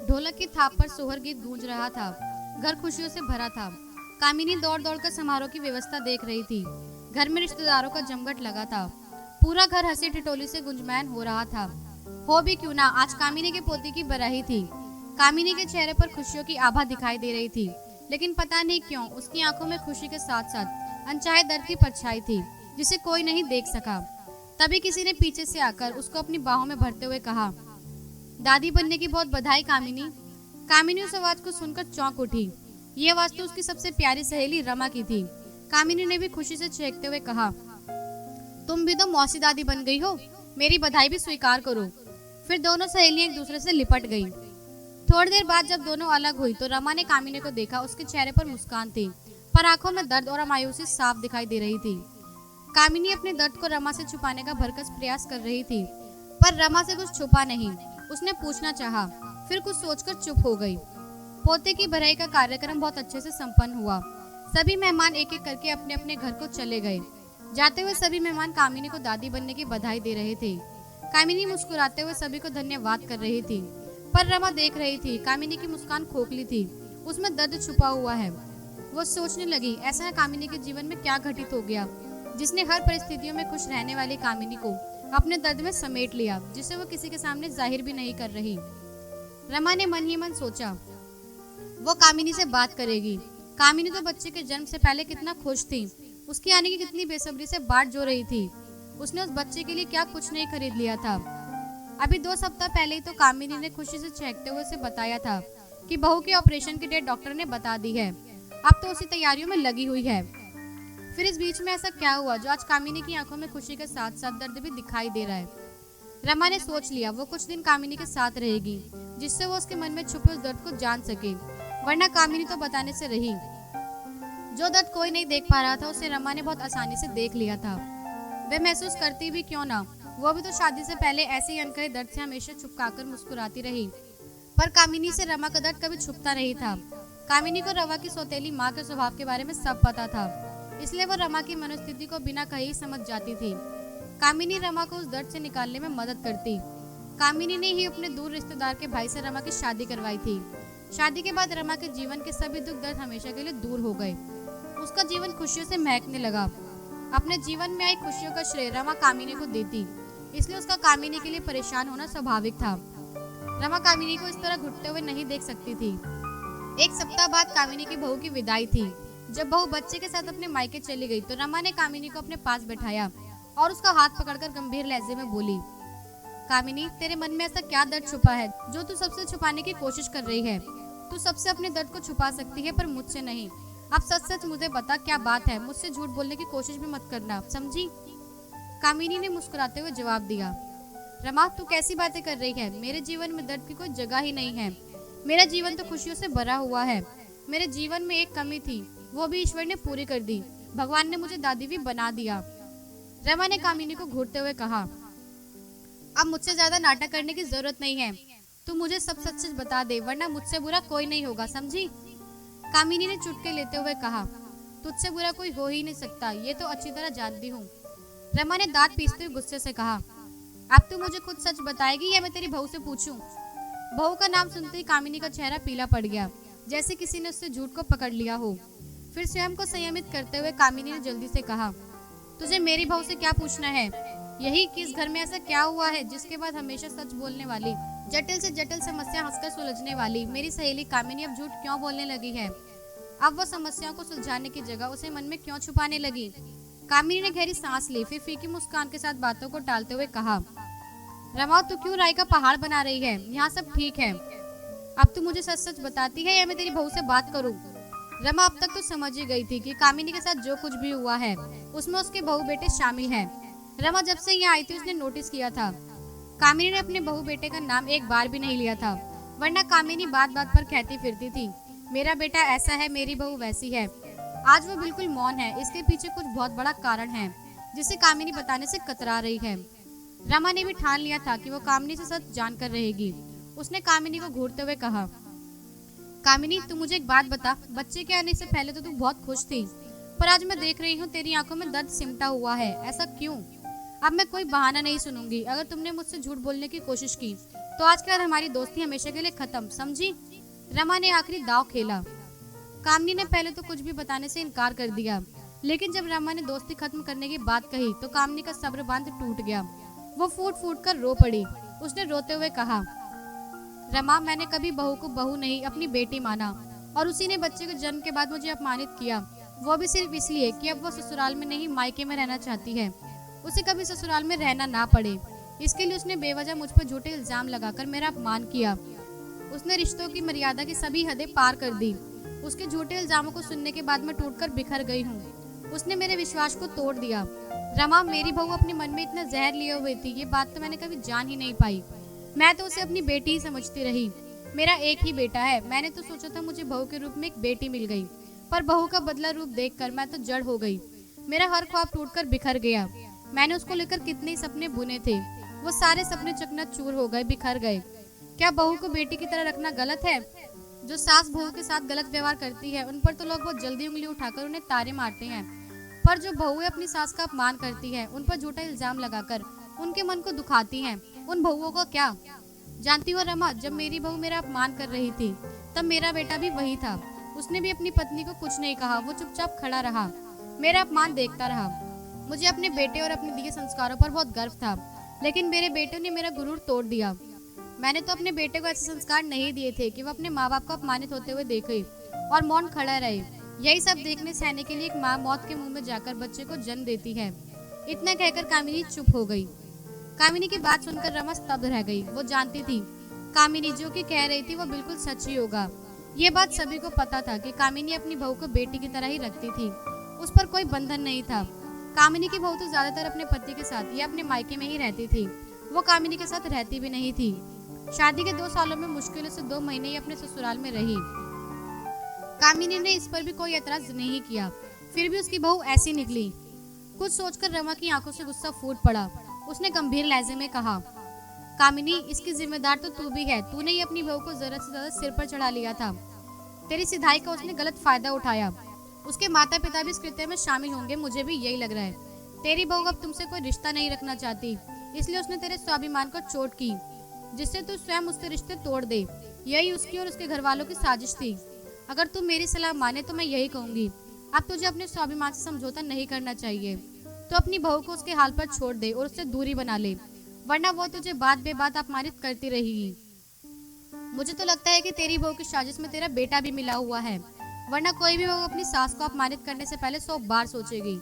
ढोलक की थाप पर सोहर गीत गूंज रहा था। घर खुशियों से भरा था। कामिनी दौड़ दौड़ कर समारोह की व्यवस्था देख रही थी। घर में रिश्तेदारों का जमघट लगा था। पूरा घर हंसी ठिठोली से गुंजमान हो रहा था। हो भी क्यों ना, आज कामिनी के पोती की बराही थी। कामिनी के चेहरे पर खुशियों की आभा दिखाई दे रही थी, लेकिन पता नहीं क्यों उसकी आंखों में खुशी के साथ साथ अनचाहे दर्द की परछाई थी, जिसे कोई नहीं देख सका। तभी किसी ने पीछे से आकर उसको अपनी बाहों में भरते हुए कहा, दादी बनने की बहुत बधाई कामिनी। कामिनी उस आवाज को सुनकर चौंक उठी। ये आवाज तो उसकी सबसे प्यारी सहेली रमा की थी। कामिनी ने भी खुशी से चहकते हुए कहा, तुम भी तो मौसी दादी बन गई हो, मेरी बधाई भी स्वीकार करो। फिर दोनों सहेलियां एक दूसरे से लिपट गईं। थोड़ी देर बाद जब दोनों अलग हुई तो रमा ने कामिनी को देखा। उसके चेहरे पर मुस्कान थी, पर आंखों में दर्द और मायूसी साफ दिखाई दे रही थी। कामिनी अपने दर्द को रमा से छुपाने का भरकस प्रयास कर रही थी, पर रमा से कुछ छुपा नहीं। उसने पूछना चाहा, फिर कुछ सोचकर चुप हो गई। पोते की बधाई का कार्यक्रम बहुत अच्छे से संपन्न हुआ। सभी मेहमान एक एक करके अपने अपने घर को चले गए। जाते हुए सभी मेहमान कामिनी को दादी बनने की बधाई दे रहे थे। कामिनी मुस्कुराते हुए सभी को धन्यवाद कर रही थी, पर रमा देख रही थी। कामिनी की मुस्कान खोखली थी, उसमें दर्द छुपा हुआ है। वो सोचने लगी, ऐसा कामिनी के जीवन में क्या घटित हो गया जिसने हर परिस्थितियों में खुश रहने वाली कामिनी को अपने दर्द में समेट लिया, जिसे वो किसी के सामने जाहिर भी नहीं कर रही। रमा ने मन ही मन सोचा, वो कामिनी से बात करेगी। कामिनी तो बच्चे के जन्म से पहले कितना खुश थी, उसके आने की कितनी बेसब्री से बाट जो रही थी। उसने उस बच्चे के लिए क्या कुछ नहीं खरीद लिया था। अभी 2 सप्ताह पहले ही तो कामिनी ने खुशी से चहकते हुए उसे बताया था कि बहू के ऑपरेशन की डेट डॉक्टर ने बता दी है। अब तो उसी तैयारियों में लगी हुई है। फिर इस बीच में ऐसा क्या हुआ जो आज कामिनी की आंखों में खुशी के साथ साथ दर्द भी दिखाई दे रहा है। रमा ने सोच लिया, वो कुछ दिन कामिनी के साथ रहेगी, जिससे वो उसके मन में छुपे उस दर्द को जान सके, वरना कामिनी तो बताने से रही। जो दर्द कोई नहीं देख पा रहा था, उसे रमा ने बहुत आसानी से देख लिया था। वे महसूस करती भी क्यों ना, वो भी तो शादी से पहले ऐसे ही अनकहे दर्द से हमेशा छुपकाकर मुस्कुराती रही। पर कामिनी से रमा का दर्द कभी छुपता नहीं था। कामिनी को रमा की सौतेली माँ के स्वभाव के बारे में सब पता था, इसलिए वो रमा की मनोस्थिति को बिना कहे ही समझ जाती थी। कामिनी रमा को उस दर्द से निकालने में मदद करती। कामिनी ने ही अपने दूर रिश्तेदार के भाई से रमा की शादी करवाई थी। शादी के बाद रमा के जीवन के सभी दुख दर्द हमेशा के लिए दूर हो गए। उसका जीवन खुशियों से महकने लगा। अपने जीवन में आई खुशियों का श्रेय रमा कामिनी को देती, इसलिए उसका कामिनी के लिए परेशान होना स्वाभाविक था। रमा कामिनी को इस तरह घुटते हुए नहीं देख सकती थी। 1 सप्ताह बाद कामिनी की बहू की विदाई थी। जब बहू बच्चे के साथ अपने मायके चली गई तो रमा ने कामिनी को अपने पास बैठाया और उसका हाथ पकड़कर गंभीर लहजे में बोली, कामिनी, तेरे मन में ऐसा क्या दर्द छुपा है जो तू सबसे छुपाने की कोशिश कर रही है। तू सबसे अपने दर्द को छुपा सकती है, पर मुझसे नहीं। अब सच सच मुझे बता, क्या बात है। मुझसे झूठ बोलने की कोशिश भी मत करना, समझी। कामिनी ने मुस्कुराते हुए जवाब दिया, रमा, तू कैसी बातें कर रही है। मेरे जीवन में दर्द की कोई जगह ही नहीं है। मेरा जीवन तो खुशियों से भरा हुआ है। मेरे जीवन में एक कमी थी, वो भी ईश्वर ने पूरी कर दी। भगवान ने मुझे दादी भी बना दिया। रमा ने कामिनी को घूरते हुए कहा, अब मुझसे ज्यादा नाटक करने की जरूरत नहीं है। तू मुझे सब सच सच बता दे, वरना मुझसे बुरा कोई नहीं होगा, समझी। कामिनी ने चुटके लेते हुए कहा, तुझसे बुरा कोई हो ही नहीं सकता, ये तो अच्छी तरह जानती हूँ। रमा ने दांत पीसते हुए गुस्से से कहा, अब तू मुझे खुद सच बताएगी या मैं तेरी बहू से पूछूं। बहू का नाम सुनते ही कामिनी का चेहरा पीला पड़ गया, जैसे किसी ने उससे झूठ को पकड़ लिया हो। फिर स्वयं को संयमित करते हुए कामिनी ने जल्दी से कहा, तुझे मेरी बहू से क्या पूछना है। यही कि इस घर में ऐसा क्या हुआ है जिसके बाद हमेशा सच बोलने वाली, जटिल से जटिल समस्या हंसकर सुलझने वाली मेरी सहेली कामिनी अब झूठ क्यों बोलने लगी है। अब वो समस्याओं को सुलझाने की जगह उसे मन में क्यों छुपाने लगी। कामिनी ने गहरी सांस ली, फिर फीकी मुस्कान के साथ बातों को टालते हुए कहा, रमा, तू क्यों राय का पहाड़ बना रही है। यहाँ सब ठीक है। अब तू मुझे सच सच बताती है या मैं तेरी बहू से बात करूँ। रमा अब तक तो समझ ही गई थी कि कामिनी के साथ जो कुछ भी हुआ है उसमें उसके बहू बेटे शामिल हैं। रमा जब से यहाँ आई थी उसने नोटिस किया था, कामिनी ने अपने बहू बेटे का नाम एक बार भी नहीं लिया था, वरना कामिनी बात बात पर कहती फिरती थी, मेरा बेटा ऐसा है, मेरी बहू वैसी है। आज वो बिल्कुल मौन है। इसके पीछे कुछ बहुत बड़ा कारण है जिसे कामिनी बताने से कतरा रही है। रमा ने भी ठान लिया था कि वो कामिनी से सच जानकर रहेगी। उसने कामिनी को घूरते हुए कहा, कामिनी, तू मुझे एक बात बता। बच्चे के आने से पहले तो तू बहुत खुश थी, पर आज मैं देख रही हूँ तेरी आंखों में दर्द सिमटा हुआ है। ऐसा क्यों। अब मैं कोई बहाना नहीं सुनूंगी। अगर तुमने मुझसे झूठ बोलने की कोशिश की तो आज के बाद हमारी दोस्ती हमेशा के लिए खत्म, समझी? रमा ने आखिरी दाव खेला। कामिनी ने पहले तो कुछ भी बताने से इनकार कर दिया, लेकिन जब रमा ने दोस्ती खत्म करने की बात कही तो कामिनी का सब्र बांध टूट गया। वो फूट फूट कर रो पड़ी। उसने रोते हुए कहा, रमा, मैंने कभी बहू को बहू नहीं, अपनी बेटी माना, और उसी ने बच्चे के जन्म के बाद मुझे अपमानित किया, वो भी सिर्फ इसलिए कि अब वो ससुराल में नहीं मायके में रहना चाहती है। उसे कभी ससुराल में रहना ना पड़े, इसके लिए उसने बेवजह मुझ पर झूठे इल्जाम लगाकर मेरा अपमान किया। उसने रिश्तों की मर्यादा की सभी हदें पार कर दी। उसके झूठे इल्जामों को सुनने के बाद मैं टूटकर बिखर गई हूँ। उसने मेरे विश्वास को तोड़ दिया। रमा, मेरी बहू अपने मन में इतना जहर लिए हुए थी, ये बात तो मैंने कभी जान ही नहीं पाई। मैं तो उसे अपनी बेटी ही समझती रही। मेरा एक ही बेटा है। मैंने तो सोचा था मुझे बहू के रूप में एक बेटी मिल गई, पर बहू का बदला रूप देखकर मैं तो जड़ हो गई। मेरा हर ख्वाब टूटकर बिखर गया। मैंने उसको लेकर कितने सपने बुने थे, वो सारे सपने चकनाचूर हो गए, बिखर गए। क्या बहू को बेटी की तरह रखना गलत है? जो सास बहू के साथ गलत व्यवहार करती है, उन पर तो लोग बहुत जल्दी उंगली उठाकर उन्हें तारे मारते हैं, पर जो बहुएं अपनी सास का अपमान करती है, उन पर झूठा इल्जाम लगाकर उनके मन को दुखाती हैं, उन बहुओं को क्या? जानती हो रमा, जब मेरी बहू मेरा अपमान कर रही थी, तब मेरा बेटा भी वही था। उसने भी अपनी पत्नी को कुछ नहीं कहा, वो चुपचाप खड़ा रहा, मेरा अपमान देखता रहा। मुझे अपने बेटे और अपने दिए संस्कारों पर बहुत गर्व था, लेकिन मेरे बेटे ने मेरा गुरूर तोड़ दिया। मैंने तो अपने बेटे को ऐसे संस्कार नहीं दिए थे कि वो अपने माँ बाप को अपमानित होते हुए देखे और मौन खड़ा रहे। यही सब देखने सहने के लिए एक माँ मौत के मुंह में जाकर बच्चे को जन्म देती है। इतना कहकर कामिनी चुप हो गई। कामिनी की बात सुनकर रमा स्तब्ध रह गई। वो जानती थी कामिनी जो कि कह रही थी वो बिल्कुल सच ही होगा। ये बात सभी को पता था कि कामिनी अपनी बहू को बेटी की तरह ही रखती थी, उस पर कोई बंधन नहीं था। कामिनी की बहू तो ज्यादातर अपने पति के साथ या अपने मायके में ही रहती थी, वो कामिनी के साथ रहती भी नहीं थी। शादी के 2 सालों में मुश्किलों से 2 महीने ही अपने ससुराल में रही। कामिनी ने इस पर भी कोई एतराज नहीं किया, फिर भी उसकी बहू ऐसी निकली। कुछ सोचकर रमा की आंखों से गुस्सा फूट पड़ा। उसने गंभीर लहजे में कहा, कामिनी, इसकी जिम्मेदार तो तू भी है। तूने ही अपनी बहू को जरूरत से ज्यादा सिर पर चढ़ा लिया था। तेरी सिधाई का उसने गलत फायदा उठाया। उसके माता पिता भी इस कृत्य में शामिल होंगे, मुझे भी यही लग रहा है। तेरी बहू अब तुमसे कोई रिश्ता नहीं रखना चाहती, इसलिए उसने तेरे स्वाभिमान को चोट की, जिससे तू स्वयं उससे रिश्ते तोड़ दे। यही उसकी और उसके घर वालों की साजिश थी। अगर तू मेरी सलाह माने तो मैं यही कहूंगी, अब तुझे अपने स्वाभिमान से समझौता नहीं करना चाहिए। तो अपनी बहू को उसके हाल पर छोड़ दे और उससे दूरी बना ले, वरना वो तुझे बात बेबात अपमानित करती रहेगी। मुझे तो लगता है कि तेरी बहू की साजिश में तेरा बेटा भी मिला हुआ है, वरना कोई भी बहू अपनी सास को अपमानित करने से पहले 100 बार सोचेगी।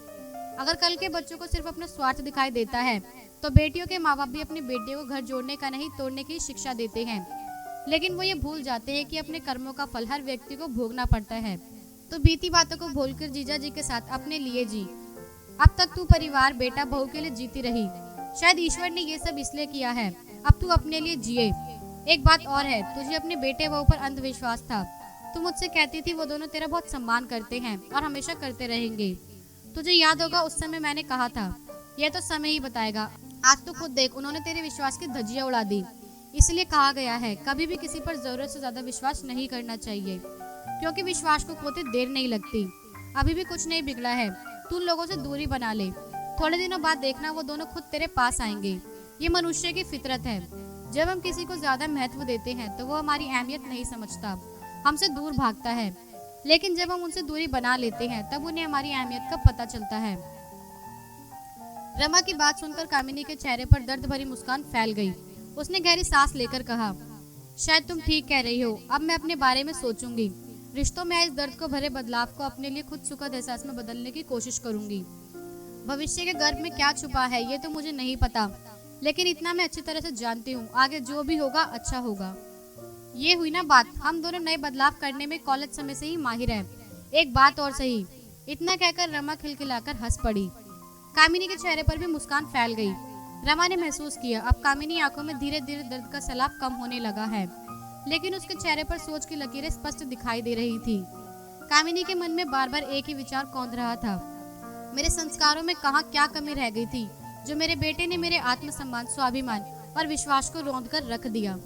अगर कल के बच्चों को सिर्फ अपना स्वार्थ दिखाई देता है, तो बेटियों के माँ बाप भी अपनी बेटियों को घर जोड़ने का नहीं तोड़ने की शिक्षा देते हैं, लेकिन वो ये भूल जाते हैं कि अपने कर्मों का फल हर व्यक्ति को भोगना पड़ता है। तो बीती बातों को भूलकर जीजा जी के साथ अपने लिए जी। अब तक तू परिवार, बेटा, बहू के लिए जीती रही। शायद ईश्वर ने ये सब इसलिए किया है, अब तू अपने लिए जिए। एक बात और है, तुझे अपने बेटे बहू पर अंधविश्वास था। तू मुझसे कहती थी वो दोनों तेरा बहुत सम्मान करते हैं और हमेशा करते रहेंगे। तुझे याद होगा उस समय मैंने कहा था यह तो समय ही बताएगा। आज तो खुद देख, उन्होंने तेरे विश्वास की धज्जियां उड़ा दी। इसलिए कहा गया है कभी भी किसी पर जरूरत से ज्यादा विश्वास नहीं करना चाहिए, क्योंकि विश्वास को खोते देर नहीं लगती। अभी भी कुछ नहीं बिगड़ा है, तू उन लोगों से दूरी बना ले। थोड़े दिनों बाद देखना वो दोनों खुद तेरे पास आएंगे। ये मनुष्य की फितरत है। जब हम किसी को ज्यादा महत्व देते हैं तो वो हमारी अहमियत नहीं समझता, हमसे दूर भागता है। लेकिन जब हम उनसे दूरी बना लेते हैं तब उन्हें हमारी अहमियत का पता चलता है। रमा की बात सुनकर कामिनी के चेहरे पर दर्द भरी मुस्कान फैल गई। उसने गहरी सांस लेकर कहा, शायद तुम ठीक कह रही हो, अब मैं अपने बारे में सोचूंगी। रिश्तों में इस दर्द को भरे बदलाव को अपने लिए खुद सुखद एहसास में बदलने की कोशिश करूंगी। भविष्य के गर्भ में क्या छुपा है ये तो मुझे नहीं पता, लेकिन इतना मैं अच्छी तरह से जानती हूँ, आगे जो भी होगा अच्छा होगा। ये हुई ना बात, हम दोनों नए बदलाव करने में कॉलेज समय से ही माहिर हैं। एक बात और सही। इतना कहकर रमा खिलखिलाकर हंस पड़ी। कामिनी के चेहरे पर भी मुस्कान फैल गई। रमा ने महसूस किया अब कामिनी आंखों में धीरे धीरे दर्द का सैलाब कम होने लगा है, लेकिन उसके चेहरे पर सोच की लकीरें स्पष्ट दिखाई दे रही थी। कामिनी के मन में बार बार एक ही विचार कौंध रहा था, मेरे संस्कारों में कहाँ क्या कमी रह गई थी जो मेरे बेटे ने मेरे आत्मसम्मान, स्वाभिमान और विश्वास को रौंद कर रख दिया।